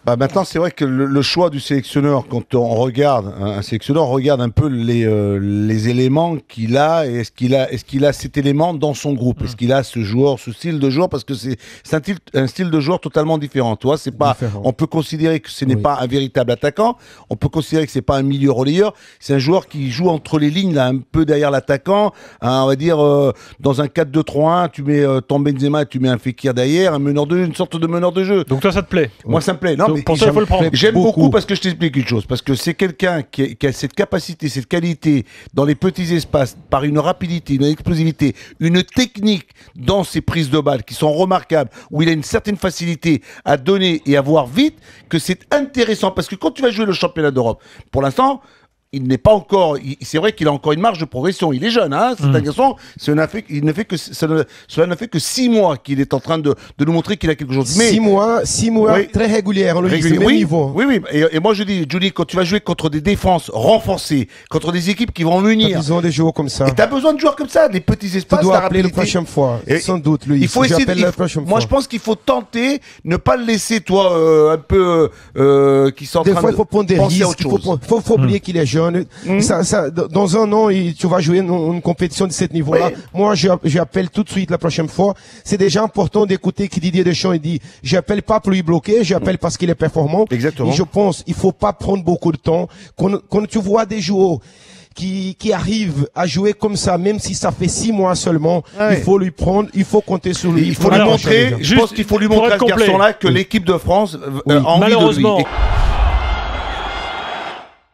Bah maintenant, c'est vrai que le choix du sélectionneur, quand on regarde, un sélectionneur regarde un peu les éléments qu'il a, et est-ce qu'il a cet élément dans son groupe, est-ce qu'il a ce joueur, ce style de joueur, parce que c'est un style de joueur totalement différent. Tu vois, c'est pas, on peut considérer que ce n'est pas un véritable attaquant, on peut considérer que c'est pas un milieu relayeur, c'est un joueur qui joue entre les lignes, là, un peu derrière l'attaquant, hein, on va dire dans un 4-2-3-1, tu mets ton Benzema, tu mets un Fekir derrière, une sorte de meneur de jeu. Donc toi, ça te plaît? Moi, ça me plaît. Non, pour ça, il faut le prendre. J'aime beaucoup parce que je t'explique une chose. Parce que c'est quelqu'un qui a cette capacité, cette qualité dans les petits espaces, par une rapidité, une explosivité, une technique dans ses prises de balles qui sont remarquables, où il a une certaine facilité à donner et à voir vite, que c'est intéressant. Parce que quand tu vas jouer le championnat d'Europe, pour l'instant, il n'est pas encore. C'est vrai qu'il a encore une marge de progression. Il est jeune, hein. C'est un garçon. Cela ne fait que 6 mois qu'il est en train de nous montrer qu'il a quelque chose. Mais 6 mois, oui, très régulière. Même niveau. Oui. Et moi je dis, Julie, quand tu vas jouer contre des défenses renforcées, contre des équipes qui vont venir, t'as besoin de joueurs comme ça. Et t'as besoin de joueurs comme ça, des petits espaces. Tu dois appeler la prochaine fois. Sans doute, lui. Il faut essayer. Moi, je pense qu'il faut tenter, ne pas le laisser, toi, un peu qui sont en train de. Des fois, il faut prendre des risques. Il faut oublier qu'il est jeune. Dans un an, tu vas jouer une compétition de ce niveau-là. Oui. Moi, j'appelle tout de suite la prochaine fois. C'est déjà important d'écouter qui Didier Deschamps il dit. J'appelle pas pour lui bloquer, j'appelle parce qu'il est performant. Exactement. Et je pense, il faut pas prendre beaucoup de temps. Quand tu vois des joueurs qui arrivent à jouer comme ça, même si ça fait 6 mois seulement, il faut lui prendre, il faut compter sur lui. Il faut lui montrer, je pense qu'il faut lui montrer à ce garçon-là que l'équipe de France a envie de lui.